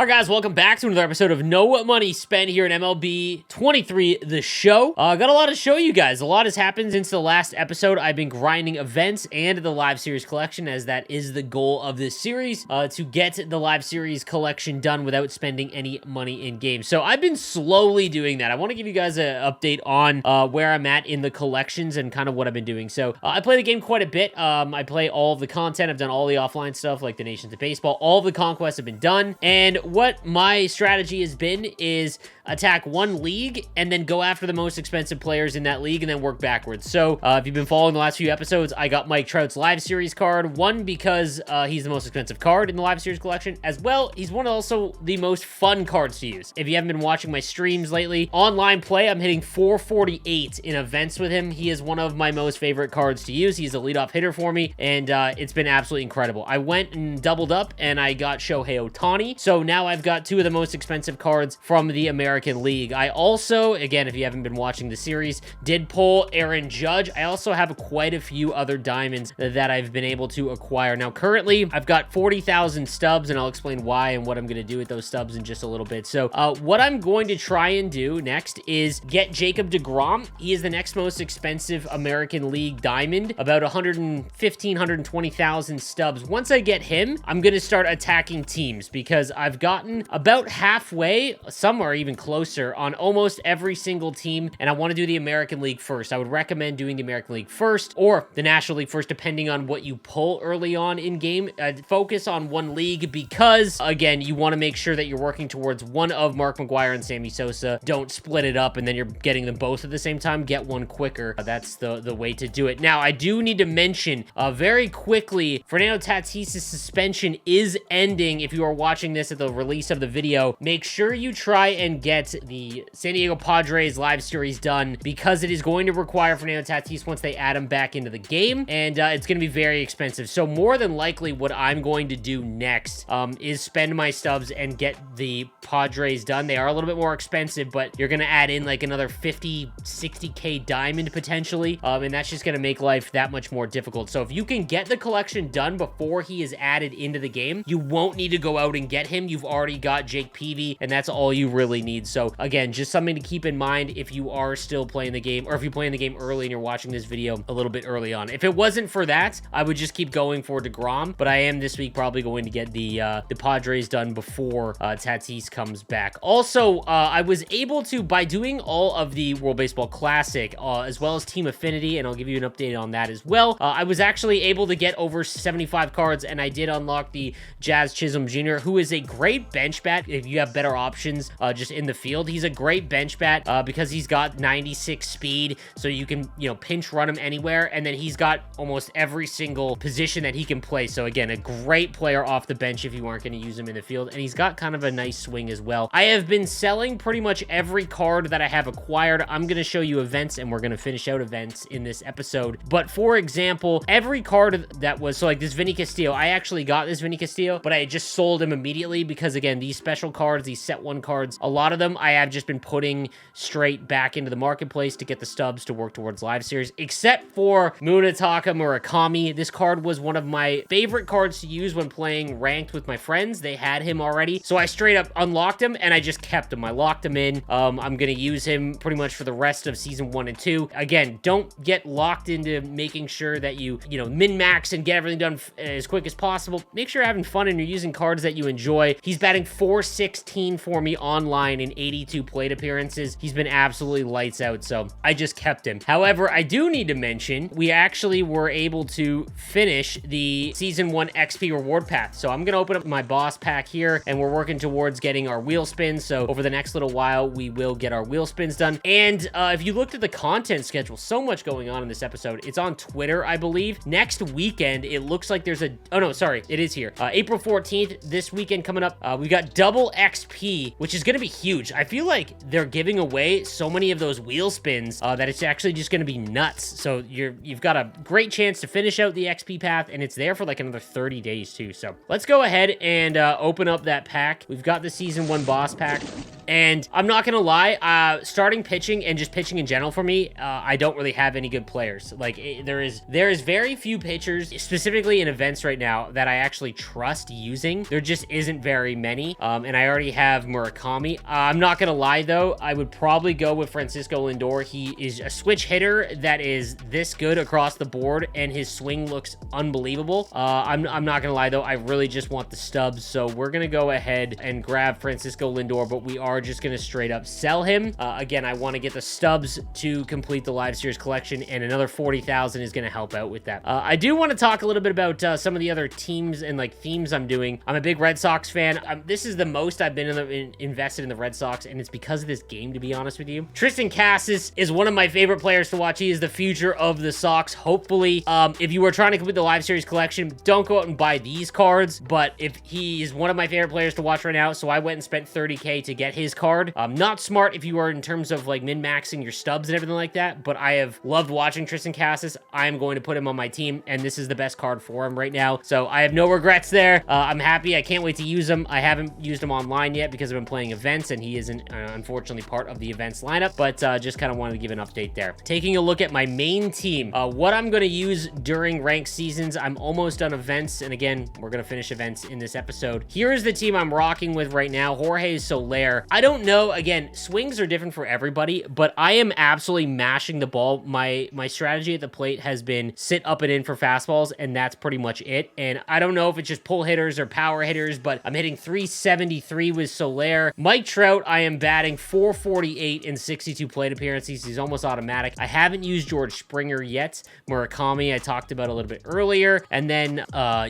All right, guys, welcome back to another episode of No Money Spent here in MLB 23 The Show. Got a lot to show you guys. A lot has happened since the last episode. I've been grinding events and the live series collection, as that is the goal of this series, to get the live series collection done without spending any money in game. So I've been slowly doing that. I want to give you guys an update on where I'm at in the collections and kind of what I've been doing. So I play the game quite a bit. I play all of the content. I've done all the offline stuff like the Nations of Baseball. All of the conquests have been done. And what my strategy has been is attack one league and then go after the most expensive players in that league and then work backwards. So if you've been following the last few episodes, I got Mike Trout's live series card. One, because he's the most expensive card in the live series collection. As well, he's one of also the most fun cards to use. If you haven't been watching my streams lately, online play, I'm hitting 448 in events with him. He is one of my most favorite cards to use. He's a leadoff hitter for me, and it's been absolutely incredible. I went and doubled up, and I got Shohei Ohtani. So now I've got two of the most expensive cards from the American League. I also, again, if you haven't been watching the series, did pull Aaron Judge. I also have quite a few other diamonds that I've been able to acquire. Now, currently, I've got 40,000 stubs, and I'll explain why and what I'm going to do with those stubs in just a little bit. So, what I'm going to try and do next is get Jacob deGrom. He is the next most expensive American League diamond, about 115,000, 120,000 stubs. Once I get him, I'm going to start attacking teams because I've gotten about halfway, some are even closer, on almost every single team, and I want to do the American League first. I would recommend doing the American League first or the National League first, depending on what you pull early on in game. Focus on one league because, again, you want to make sure that you're working towards one of Mark McGwire and Sammy Sosa. Don't split it up and then you're getting them both at the same time. Get one quicker. That's the way to do it. Now, I do need to mention very quickly, Fernando Tatis' suspension is ending. If you are watching this at the release of the video, make sure you try and get the San Diego Padres live series done because it is going to require Fernando Tatis once they add him back into the game, and it's going to be very expensive. So more than likely what I'm going to do next is spend my stubs and get the Padres done. They are a little bit more expensive, but you're going to add in like another 50, 60K diamond potentially, and that's just going to make life that much more difficult. So if you can get the collection done before he is added into the game, you won't need to go out and get him. You've already got Jake Peavy, and that's all you really need. So again, just something to keep in mind if you are still playing the game, or if you're playing the game early and you're watching this video a little bit early on. If it wasn't for that, I would just keep going for deGrom, but I am this week probably going to get the Padres done before Tatis comes back. Also, I was able to, by doing all of the World Baseball Classic, as well as Team Affinity, and I'll give you an update on that as well, I was actually able to get over 75 cards, and I did unlock the Jazz Chisholm Jr., who is a great bench bat if you have better options just in the field. He's a great bench bat because he's got 96 speed, so you can, pinch run him anywhere, and then he's got almost every single position that he can play. So again, a great player off the bench if you aren't going to use him in the field, and he's got kind of a nice swing as well. I have been selling pretty much every card that I have acquired. I'm going to show you events, and we're going to finish out events in this episode. But for example, every card that was, so like this Vinny Castillo, I actually got this Vinny Castillo, but I just sold him immediately because, again, these special cards, these set one cards, a lot of them I have just been putting straight back into the marketplace to get the stubs to work towards live series, except for Munetaka Murakami. This card was one of my favorite cards to use when playing ranked with my friends. They had him already, so I straight up unlocked him and I just kept him. I locked him in. I'm going to use him pretty much for the rest of season 1 and 2. Again, don't get locked into making sure that you min-max and get everything done as quick as possible. Make sure you're having fun and you're using cards that you enjoy. He's batting .416 for me online in 82 plate appearances. He's been absolutely lights out, so I just kept him. However, I do need to mention, we actually were able to finish the Season 1 XP reward path. So I'm going to open up my boss pack here, and we're working towards getting our wheel spins. So over the next little while, we will get our wheel spins done. And if you looked at the content schedule, so much going on in this episode. It's on Twitter, I believe. Next weekend, it looks like there's oh no, sorry, it is here. April 14th, this weekend coming up, we got double XP, which is going to be huge. I feel like they're giving away so many of those wheel spins that it's actually just going to be nuts. So you've got a great chance to finish out the XP path, and it's there for like another 30 days too. So let's go ahead and open up that pack. We've got the Season 1 boss pack. And I'm not gonna lie, starting pitching and just pitching in general for me, I don't really have any good players. Like, there is very few pitchers, specifically in events right now, that I actually trust using. There just isn't very many, and I already have Murakami. I'm not gonna lie though, I would probably go with Francisco Lindor. He is a switch hitter that is this good across the board, and his swing looks unbelievable. I'm not gonna lie though, I really just want the stubs, so we're gonna go ahead and grab Francisco Lindor, but we are just gonna straight up sell him. Again, I want to get the stubs to complete the live series collection, and another 40,000 is gonna help out with that. I do want to talk a little bit about some of the other teams and like themes I'm doing. I'm a big Red Sox fan. This is the most I've been invested in the Red Sox, and it's because of this game, to be honest with you. Tristan Casas is one of my favorite players to watch. He is the future of the Sox. Hopefully, if you are trying to complete the live series collection, don't go out and buy these cards, but if he is one of my favorite players to watch right now, so I went and spent 30K to get his card. Not smart if you are in terms of like min-maxing your stubs and everything like that, but I have loved watching Tristan Casas. I'm going to put him on my team, and this is the best card for him right now, so I have no regrets there. I'm happy. I can't wait to use him. I haven't used him online yet because I've been playing events, and he isn't unfortunately part of the events lineup, but just kind of wanted to give an update there. Taking a look at my main team, what I'm going to use during ranked seasons. I'm almost done events, and again, we're going to finish events in this episode. Here is the team I'm rocking with right now. Jorge Soler. I don't know, again, swings are different for everybody, but I am absolutely mashing the ball. My strategy at the plate has been sit up and in for fastballs, and that's pretty much it. And I don't know if it's just pull hitters or power hitters, but I'm hitting 373 with Soler. Mike Trout, I am batting 448 in 62 plate appearances. He's almost automatic. I haven't used George Springer yet. Murakami, I talked about a little bit earlier. And then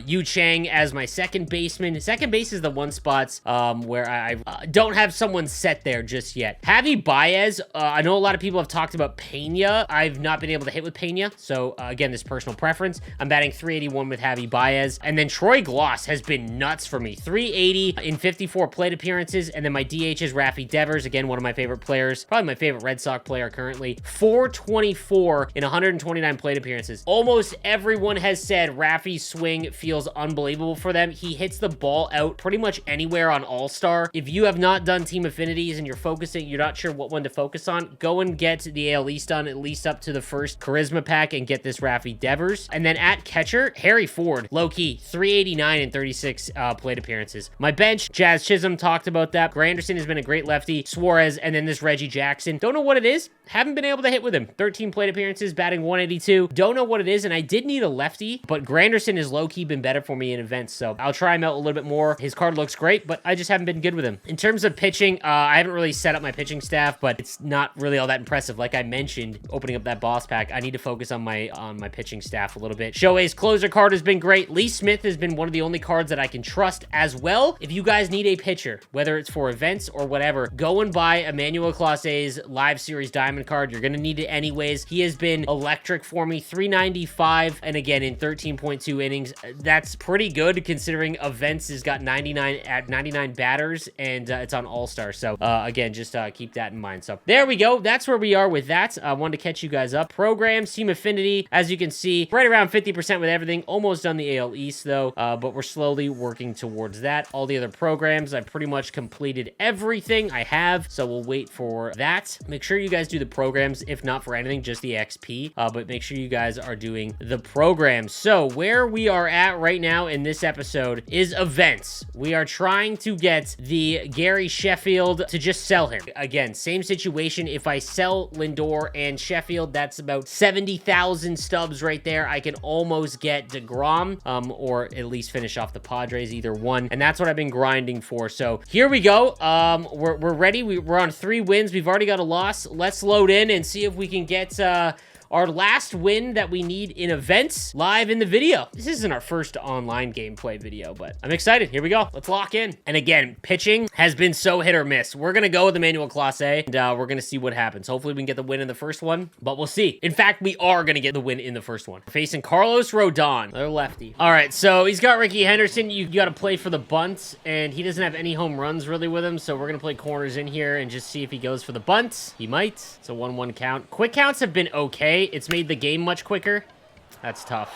Yu Chang as my second baseman. Second base is the one spot where I don't have someone set there just yet. Javi Baez, I know a lot of people have talked about Pena. I've not been able to hit with Pena, so again, this personal preference. I'm batting 381 with Javi Baez. And then Troy Gloss has been nuts for me. 380 in 54 plate appearances, and then my DH is Rafi Devers, again, one of my favorite players, probably my favorite Red Sox player currently. 424 in 129 plate appearances. Almost everyone has said Rafi's swing feels unbelievable for them. He hits the ball out pretty much anywhere on All-Star. If you have not done team affinities and you're not sure what one to focus on, go and get the AL East done, at least up to the first Charisma pack, and get this Rafi Devers. And then at catcher, Harry Ford, low-key, 389 in 36 plate appearances. My bench, Jazz Chisholm, talked about that. Granderson has been a great lefty. Suarez, and then this Reggie Jackson. Don't know what it is. Haven't been able to hit with him. 13 plate appearances, batting 182. Don't know what it is, and I did need a lefty, but Granderson has low-key been better for me in events, so I'll try him out a little bit more. His card looks great, but I just haven't been good with him. In terms of pitching, I haven't really set up my pitching staff, but it's not really all that impressive. Like I mentioned, opening up that boss pack, I need to focus on my pitching staff a little bit. Shohei's closer card has been great. Lee Smith has been one of the only cards that I can trust as well. If you guys need a pitcher, whether it's for events or whatever, go and buy Emmanuel Clase's Live Series Diamond card. You're going to need it anyways. He has been electric for me. 395, and again, in 13.2 innings. That's pretty good considering events has got 99 batters, and it's on All-Star. So again, just keep that in mind. So there we go. That's where we are with that. I wanted to catch you guys up. Programs, team affinity, as you can see, right around 50% with everything. Almost done the AL East though, but we're slowly working towards that. All the other programs, I've pretty much completed everything I have, so we'll wait for that. Make sure you guys do the programs, if not for anything, just the XP, but make sure you guys are doing the programs. So where we are at right now in this episode is events. We are trying to get the Gary Sheffield to just sell him. Again, same situation. If I sell Lindor and Sheffield, that's about 70,000 stubs right there. I can almost get DeGrom, or at least finish off the Padres, either one. And that's what I've been grinding for. So here we go. We're ready. We're on 3 wins. We've already got a loss. Let's load in and see if we can get our last win that we need in events live in the video. This isn't our first online gameplay video, but I'm excited. Here we go. Let's lock in. And again, pitching has been so hit or miss. We're going to go with Emmanuel Clase, and we're going to see what happens. Hopefully we can get the win in the first one, but we'll see. In fact, we are going to get the win in the first one. We're facing Carlos Rodon, another lefty. All right, so he's got Ricky Henderson. You got to play for the bunt, and he doesn't have any home runs really with him, so we're going to play corners in here and just see if he goes for the bunt. He might. It's a 1-1 count. Quick counts have been okay. It's made the game much quicker. That's tough.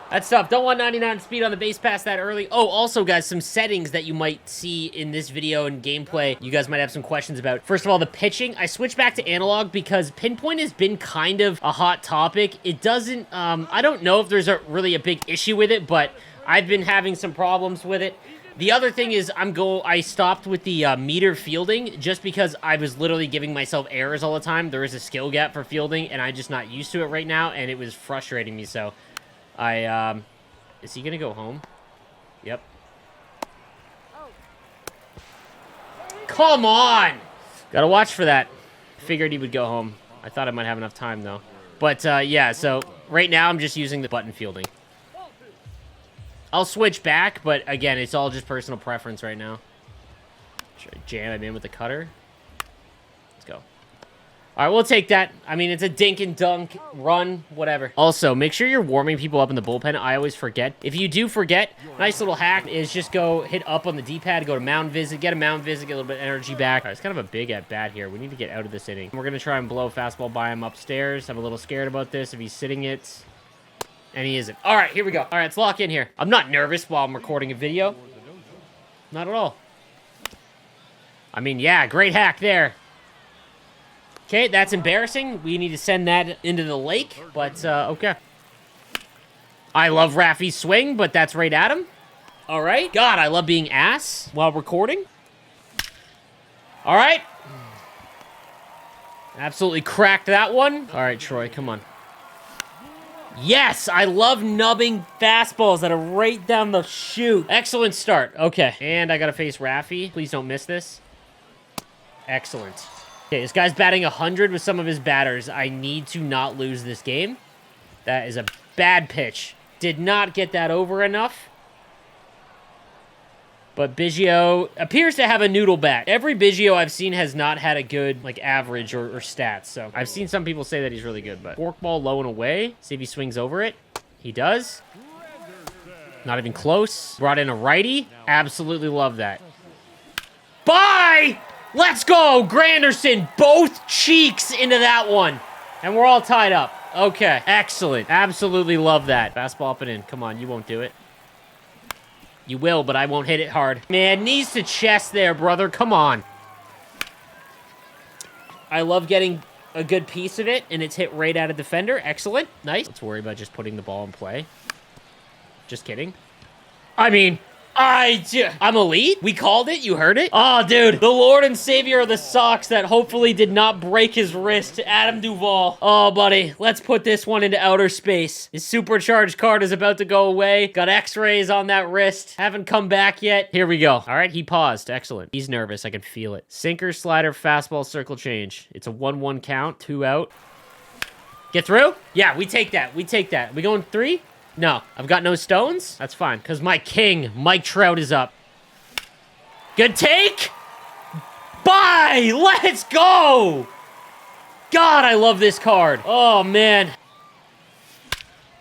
That's tough. Don't want 99 speed on the base pass that early. Oh, also, guys, some settings that you might see in this video and gameplay you guys might have some questions about. First of all, the pitching. I switched back to analog because pinpoint has been kind of a hot topic. It doesn't, I don't know if there's really a big issue with it, but I've been having some problems with it. The other thing is I stopped with the meter fielding just because I was literally giving myself errors all the time. There is a skill gap for fielding, and I'm just not used to it right now, and it was frustrating me, so is he gonna go home? Yep. Come on! Gotta watch for that. Figured he would go home. I thought I might have enough time, though. But, yeah, so right now I'm just using the button fielding. I'll switch back, but again, it's all just personal preference right now. Should I jam him in with the cutter? Let's go. All right, we'll take that. I mean, it's a dink and dunk run, whatever. Also, make sure you're warming people up in the bullpen. I always forget. If you do forget, nice little hack is just go hit up on the D-pad, go to mound visit, get a mound visit, get a little bit of energy back. All right, it's kind of a big at-bat here. We need to get out of this inning. We're going to try and blow a fastball by him upstairs. I'm a little scared about this if he's sitting it. And he isn't. All right, here we go. All right, let's lock in here. I'm not nervous while I'm recording a video. Not at all. I mean, yeah, great hack there. Okay, that's embarrassing. We need to send that into the lake, but, okay. I love Rafi's swing, but that's right at him. All right. God, I love being ass while recording. All right. Absolutely cracked that one. All right, Troy, come on. Yes, I love nubbing fastballs that are right down the chute. Excellent start. Okay, and I got to face Rafi. Please don't miss this. Excellent. Okay, this guy's batting 100 with some of his batters. I need to not lose this game. That is a bad pitch. Did not get that over enough. But Biggio appears to have a noodle bat. Every Biggio I've seen has not had a good, like, average or stats. So I've seen some people say that he's really good. But forkball low and away. See if he swings over it. He does. Not even close. Brought in a righty. Absolutely love that. Bye! Let's go! Granderson, both cheeks into that one. And we're all tied up. Okay, excellent. Absolutely love that. Fastball up and in. Come on, you won't do it. You will, but I won't hit it hard. Man, knees to chest there, brother. Come on. I love getting a good piece of it, and it's hit right at a defender. Excellent. Nice. Let's worry about just putting the ball in play. Just kidding. I mean... I'm elite. We called it. You heard it. Oh, dude. The Lord and Savior of the Sox that hopefully did not break his wrist. Adam Duvall. Oh, buddy. Let's put this one into outer space. His supercharged card is about to go away. Got x-rays on that wrist. Haven't come back yet. Here we go. All right. He paused. Excellent. He's nervous. I can feel it. Sinker, slider, fastball, circle change. It's a 1-1 count. 2 out. Get through? Yeah, we take that. We take that. We going 3? No, I've got no stones. That's fine, because my king, Mike Trout, is up. Good take. Bye. Let's go. God, I love this card. Oh, man.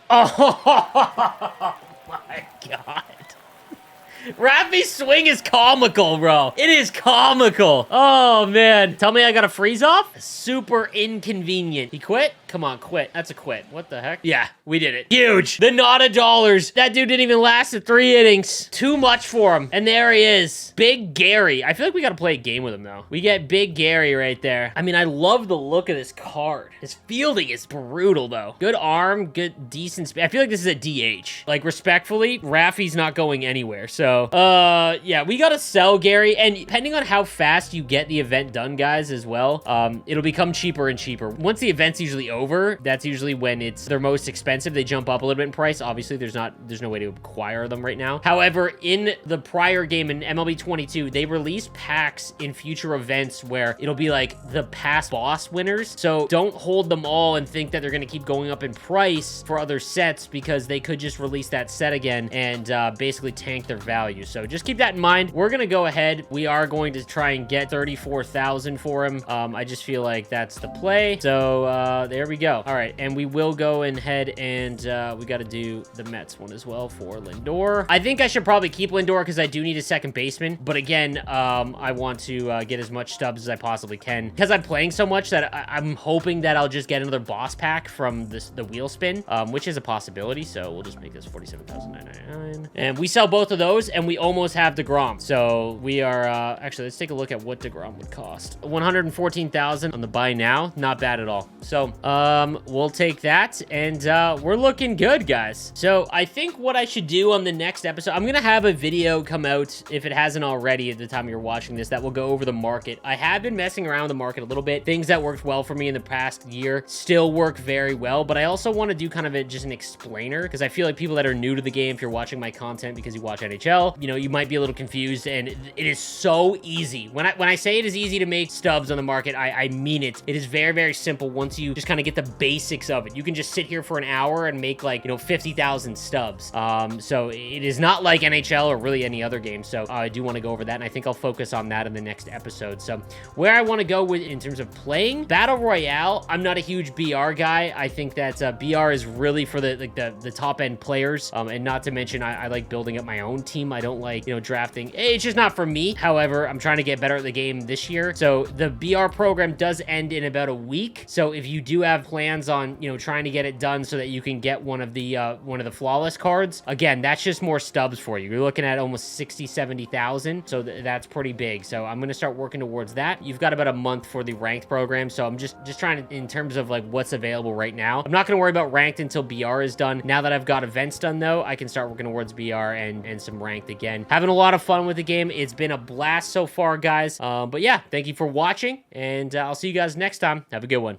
Oh, my God. Rafi's swing is comical, bro. It is comical. Oh, man. Tell me I got a freeze off? Super inconvenient. He quit? Come on, quit. That's a quit. What the heck? Yeah, we did it. Huge. The Nada Dollars. That dude didn't even last at 3 innings. Too much for him. And there he is. Big Gary. I feel like we got to play a game with him, though. We get Big Gary right there. I mean, I love the look of this card. His fielding is brutal, though. Good arm, good, decent speed. I feel like this is a DH. Like, respectfully, Rafi's not going anywhere. So, yeah, we got to sell Gary. And depending on how fast you get the event done, guys, as well, it'll become cheaper and cheaper. Once the event's usually over, that's usually when it's their most expensive. They jump up a little bit in price. Obviously, there's no way to acquire them right now. However, in the prior game in MLB 22, they release packs in future events where it'll be like the past boss winners. So don't hold them all and think that they're going to keep going up in price for other sets, because they could just release that set again and basically tank their value. value. So just keep that in mind. We're going to go ahead. We are going to try and get 34,000 for him. I just feel like that's the play. So there we go. All right. And we will go ahead and we got to do the Mets one as well for Lindor. I think I should probably keep Lindor because I do need a second baseman. But again, I want to get as much stubs as I possibly can because I'm playing so much that I'm hoping that I'll just get another boss pack from the wheel spin, which is a possibility. So we'll just make this 47,999. And we sell both of those and we almost have DeGrom. So we are, actually, let's take a look at what DeGrom would cost. 114,000 on the buy now. Not bad at all. So we'll take that and we're looking good, guys. So I think what I should do on the next episode, I'm going to have a video come out, if it hasn't already at the time you're watching this, that will go over the market. I have been messing around with the market a little bit. Things that worked well for me in the past year still work very well, but I also want to do kind of just an explainer because I feel like people that are new to the game, if you're watching my content because you watch NHL, you know, you might be a little confused, and it is so easy. When I say it is easy to make stubs on the market, I mean it. It is very, very simple once you just kind of get the basics of it. You can just sit here for an hour and make like, you know, 50,000 stubs. So it is not like NHL or really any other game. So I do want to go over that, and I think I'll focus on that in the next episode. So where I want to go with in terms of playing Battle Royale, I'm not a huge BR guy. I think that BR is really for the top end players, and not to mention I like building up my own team. I don't like, you know, drafting. It's just not for me. However, I'm trying to get better at the game this year. So the BR program does end in about a week. So if you do have plans on, you know, trying to get it done so that you can get one of the flawless cards, again, that's just more stubs for you. You're looking at almost 60, 70,000. So that's pretty big. So I'm going to start working towards that. You've got about a month for the ranked program. So I'm just trying to, in terms of like what's available right now. I'm not going to worry about ranked until BR is done. Now that I've got events done though, I can start working towards BR and some ranked again. Having a lot of fun with the game. It's been a blast so far, guys. But yeah, thank you for watching, and I'll see you guys next time. Have a good one.